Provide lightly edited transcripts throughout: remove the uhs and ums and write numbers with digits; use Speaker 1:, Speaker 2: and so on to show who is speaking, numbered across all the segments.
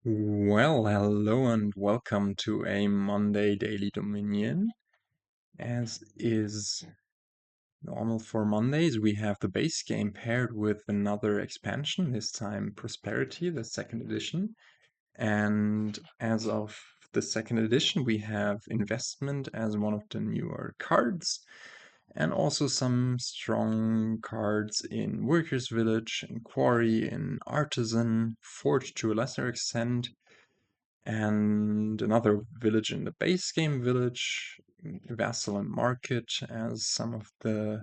Speaker 1: Well, hello and welcome to a Monday Daily Dominion. As is normal for Mondays, we have the base game paired with another expansion, this time Prosperity, the second edition. And as of the second edition, we have Investment as one of the newer cards, and also some strong cards in Workers' Village, in Quarry, in Artisan, Forge to a lesser extent, and another village in the base game village, Vassal and Market as some of the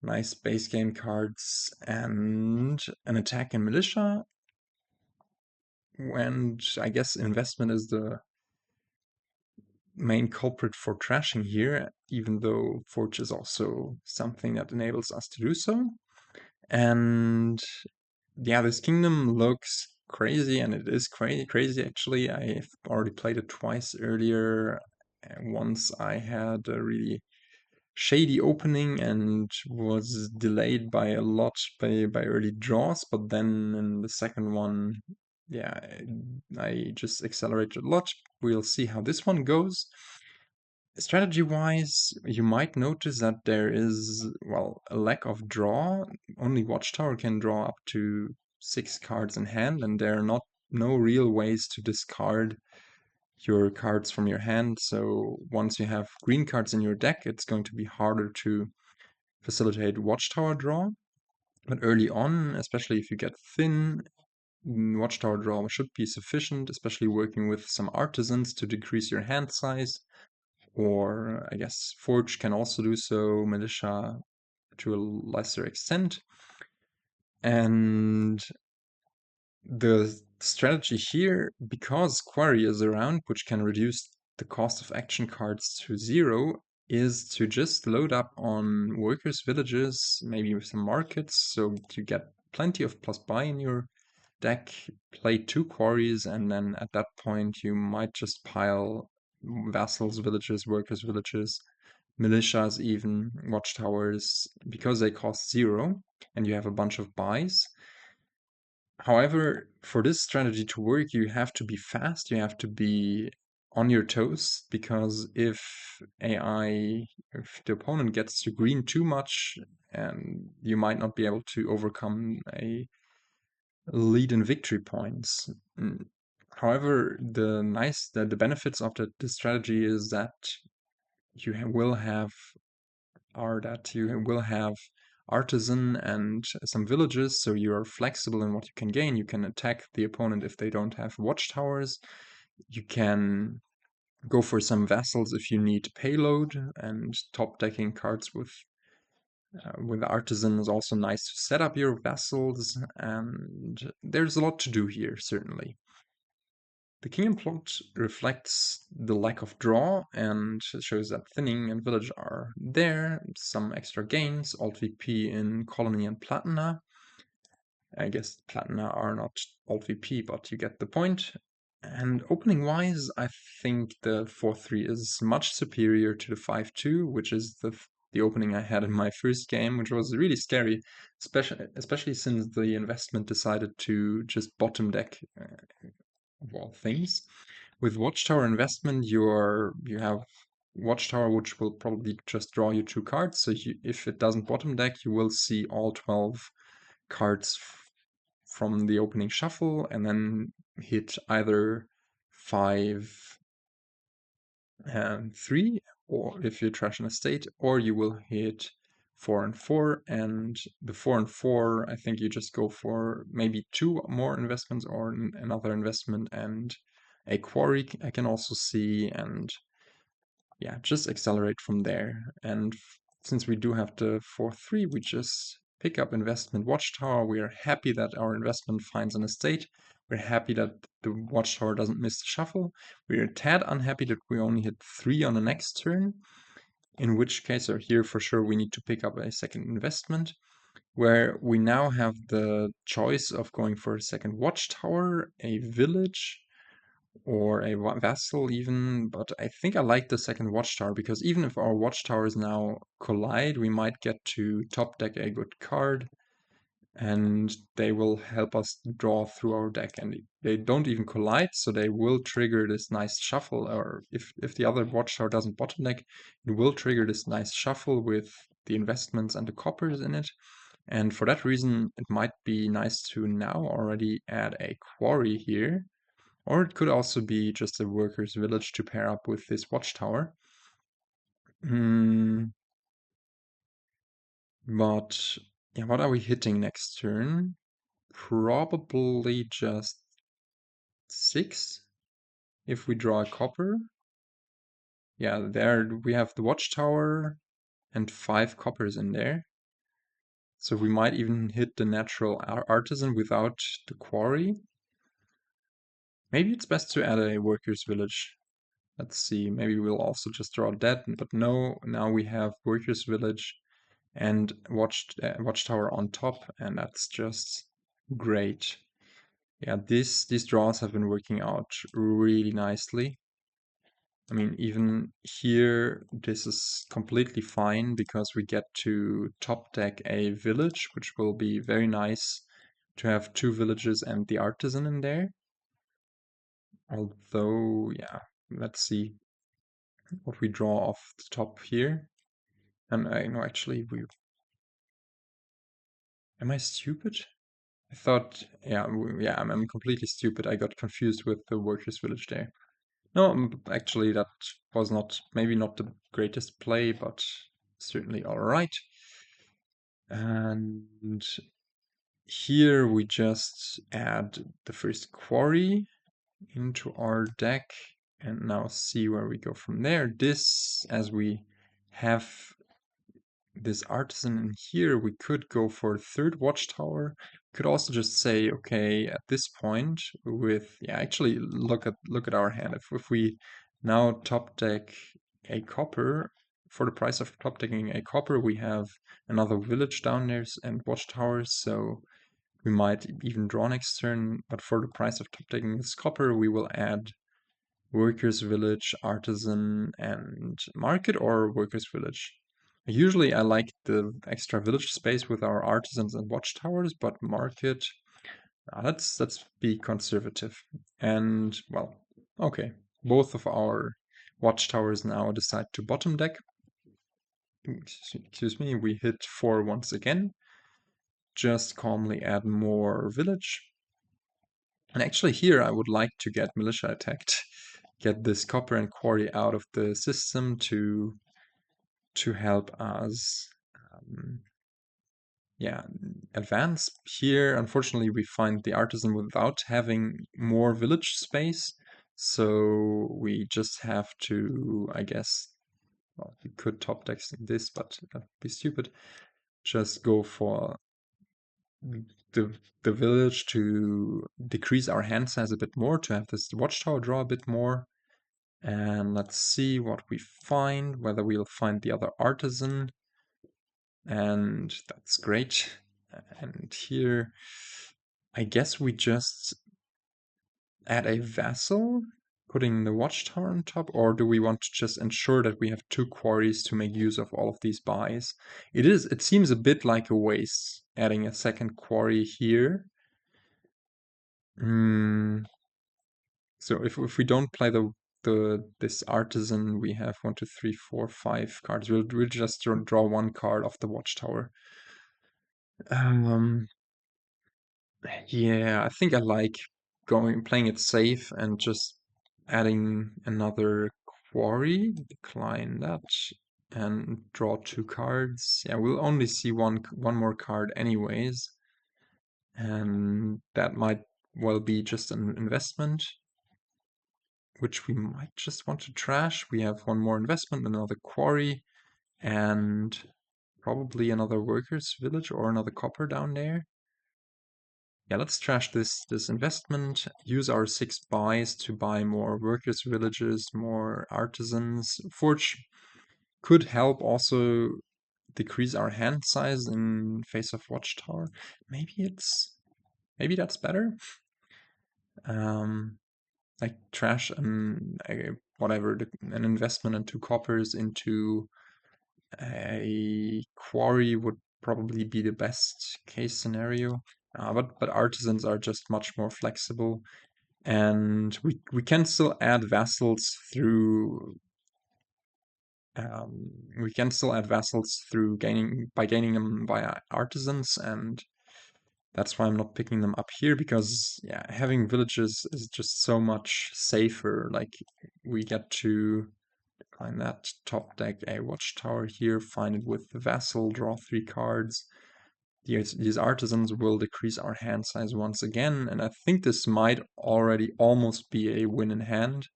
Speaker 1: nice base game cards, and an attack in Militia. And I guess investment is the main culprit for trashing here, even though Forge is also something that enables us to do so. And yeah, this kingdom looks crazy, and it is crazy actually. I've already played it twice earlier. Once I had a really shady opening and was delayed by a lot by early draws, but then in the second one, yeah, I just accelerated a lot. We'll see how this one goes. Strategy-wise, you might notice that there is, well, a lack of draw. Only Watchtower can draw up to 6 cards in hand, and there are no real ways to discard your cards from your hand. So once you have green cards in your deck, it's going to be harder to facilitate Watchtower draw. But early on, especially if you get thin, Watchtower draw should be sufficient, especially working with some artisans to decrease your hand size. Or I guess Forge can also do so, Militia to a lesser extent. And the strategy here, because Quarry is around, which can reduce the cost of action cards to 0, is to just load up on workers' villages, maybe with some markets, so you get plenty of plus buy in your deck, play 2 Quarries, and then at that point you might just pile vassals villages, workers villages, militias even, watchtowers, because they cost 0, and you have a bunch of buys. However, for this strategy to work, you have to be fast, you have to be on your toes, because if the opponent gets to green too much, and you might not be able to overcome a lead in victory points. However, the benefits of the strategy is that you will have artisan and some villages, so you are flexible in what you can gain. You can attack the opponent if they don't have watchtowers. You can go for some vassals if you need payload, and top decking cards with artisan is also nice to set up your vassals, and there's a lot to do here, certainly. The kingdom plot reflects the lack of draw and shows that thinning and village are there, some extra gains, alt VP in Colony and Platina. I guess Platina are not alt VP, but you get the point. And opening wise, I think the 4-3 is much superior to the 5-2, which is the opening I had in my first game, which was really scary, especially since the investment decided to just bottom deck of all things. With Watchtower investment, you have Watchtower, which will probably just draw you 2 cards. So if it doesn't bottom deck, you will see all 12 cards from the opening shuffle, and then hit either 5 and 3, or if you trash an estate, or you will hit 4 and 4. And the 4 and 4, I think you just go for maybe 2 more investments or another investment and a quarry I can also see, and yeah, just accelerate from there. And since we do have the 4-3, we just pick up investment Watchtower. We are happy that our investment finds an estate. We're happy that the Watchtower doesn't miss the shuffle. We're a tad unhappy that we only hit 3 on the next turn, in which case, or here for sure, we need to pick up a second investment, where we now have the choice of going for a second Watchtower, a village, or a vassal even, but I think I like the second watchtower, because even if our watchtowers now collide, we might get to top deck a good card, and they will help us draw through our deck. And they don't even collide, so they will trigger this nice shuffle. Or if the other Watchtower doesn't bottom deck, it will trigger this nice shuffle with the investments and the coppers in it. And for that reason, it might be nice to now already add a quarry here. Or it could also be just a workers' village to pair up with this Watchtower. But yeah, what are we hitting next turn? Probably just 6 if we draw a copper. Yeah, there we have the Watchtower and 5 coppers in there. So we might even hit the natural Artisan without the Quarry. Maybe it's best to add a workers' village. Let's see, maybe we'll also just draw that, but no, now we have workers' village and Watchtower on top, and that's just great. Yeah, these draws have been working out really nicely. I mean, even here, this is completely fine because we get to top deck a village, which will be very nice to have 2 villages and the artisan in there. Although, yeah, let's see what we draw off the top here. And I know actually am I stupid? I thought, yeah, yeah, I'm completely stupid. I got confused with the workers' village there. No, actually, that was maybe not the greatest play, but certainly all right. And here we just add the first quarry into our deck and now see where we go from there. This, as we have this artisan in here, we could go for a third watchtower. Could also just say, okay, at this point with, yeah, actually look at our hand. If we now top deck a copper, for the price of top decking a copper, we have another village down there and watchtowers, so we might even draw next turn, but for the price of top decking this copper, we will add workers village, artisan, and market, or workers village. Usually I like the extra village space with our artisans and watchtowers, but market, let's be conservative. And, well, okay. Both of our watchtowers now decide to bottom deck. Excuse me, we hit 4 once again. Just calmly add more village. And actually here I would like to get Militia attacked. Get this copper and quarry out of the system to help us yeah, advance. Here, unfortunately, we find the artisan without having more village space, so we just have to, I guess, well, we could top deck this, but that'd be stupid. Just go for the village to decrease our hand size a bit more, to have this watchtower draw a bit more. And let's see what we find, whether we'll find the other artisan. And that's great. And here, I guess we just add a vassal, putting the watchtower on top, or do we want to just ensure that we have 2 quarries to make use of all of these buys? It seems a bit like a waste adding a second quarry here. So if we don't play this artisan, we have 1, 2, 3, 4, 5 cards. We'll just draw 1 card off the watchtower. Yeah, I think I like playing it safe and just adding another quarry, decline that, and draw 2 cards. Yeah, we'll only see one more card anyways, and that might well be just an investment, which we might just want to trash. We have 1 more investment, another quarry, and probably another workers village or another copper down there. Yeah, let's trash this investment, use our 6 buys to buy more workers villages, more artisans. Forge could help also decrease our hand size in face of Watchtower. Maybe that's better. Like trash whatever, an investment and 2 coppers into a quarry would probably be the best case scenario. But artisans are just much more flexible, and we can still add vassals through. We can still add vassals through gaining them via artisans, and that's why I'm not picking them up here, because yeah, having villages is just so much safer. Like, we get to find that top deck a Watchtower here, find it with the Vassal, draw 3 cards. These artisans will decrease our hand size once again, and I think this might already almost be a win in hand.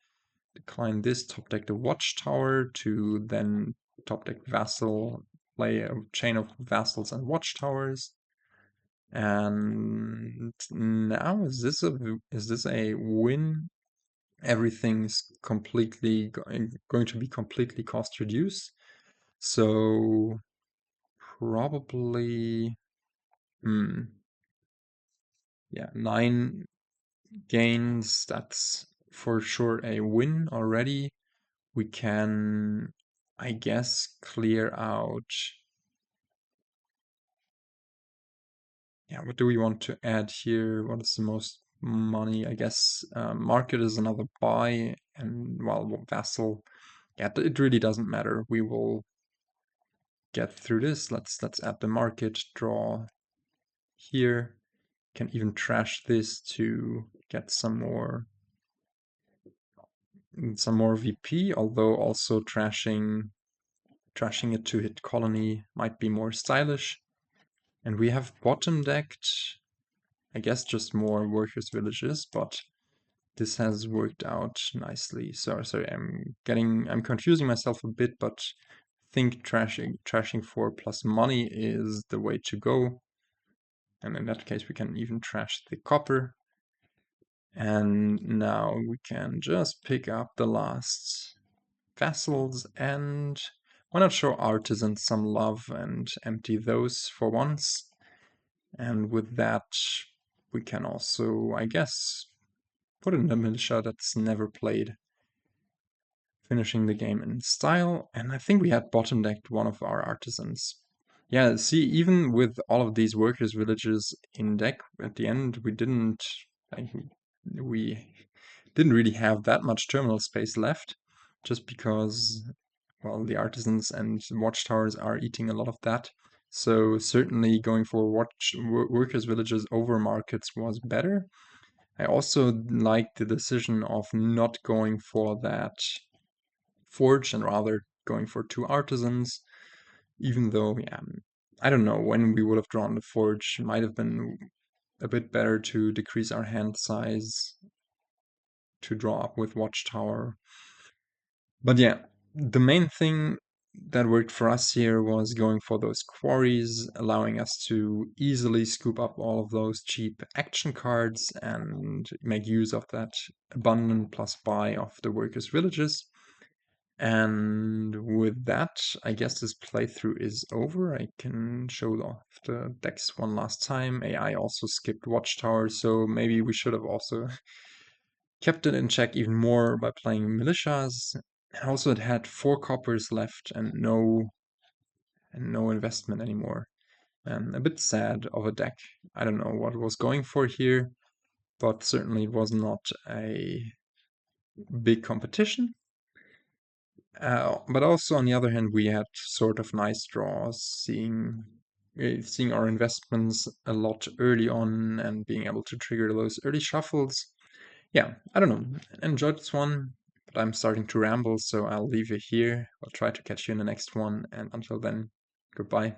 Speaker 1: Decline this, top deck the Watchtower to then top deck Vassal, play a chain of Vassals and Watchtowers. And now is this a win? Everything's completely going to be completely cost reduced. So probably, yeah, 9 gains. That's for sure a win already. We can, I guess, clear out. Yeah, what do we want to add here? What is the most money? I guess market is another buy, and well, vassal. Yeah, it really doesn't matter. We will get through this. Let's add the market, draw here. Can even trash this to get some more VP, although also trashing it to hit colony might be more stylish. And we have bottom decked, I guess, just more workers' villages, but this has worked out nicely. So sorry, I'm confusing myself a bit, but I think trashing 4 plus money is the way to go. And in that case, we can even trash the copper. And now we can just pick up the last vassals, and why not show artisans some love and empty those for once. And with that, we can also, I guess, put in the militia that's never played, finishing the game in style. And I think we had bottom decked one of our artisans. Yeah, see, even with all of these workers' villages in deck, at the end we didn't really have that much terminal space left, just because, well, the artisans and watchtowers are eating a lot of that. So certainly going for workers' villages over markets was better. I also like the decision of not going for that forge and rather going for 2 artisans, even though, yeah, I don't know, when we would have drawn the forge, it might have been a bit better to decrease our hand size to draw up with Watchtower. But yeah, the main thing that worked for us here was going for those quarries, allowing us to easily scoop up all of those cheap action cards and make use of that abundant plus buy of the workers' villages. And with that, I guess this playthrough is over. I can show off the decks one last time. AI also skipped Watchtower, so maybe we should have also kept it in check even more by playing militias. And also it had 4 coppers left and no investment anymore. A bit sad of a deck. I don't know what it was going for here, but certainly it was not a big competition. But also, on the other hand, we had sort of nice draws, seeing our investments a lot early on and being able to trigger those early shuffles. Yeah, I don't know. Enjoyed this one, but I'm starting to ramble, so I'll leave it here. I'll try to catch you in the next one, and until then, goodbye.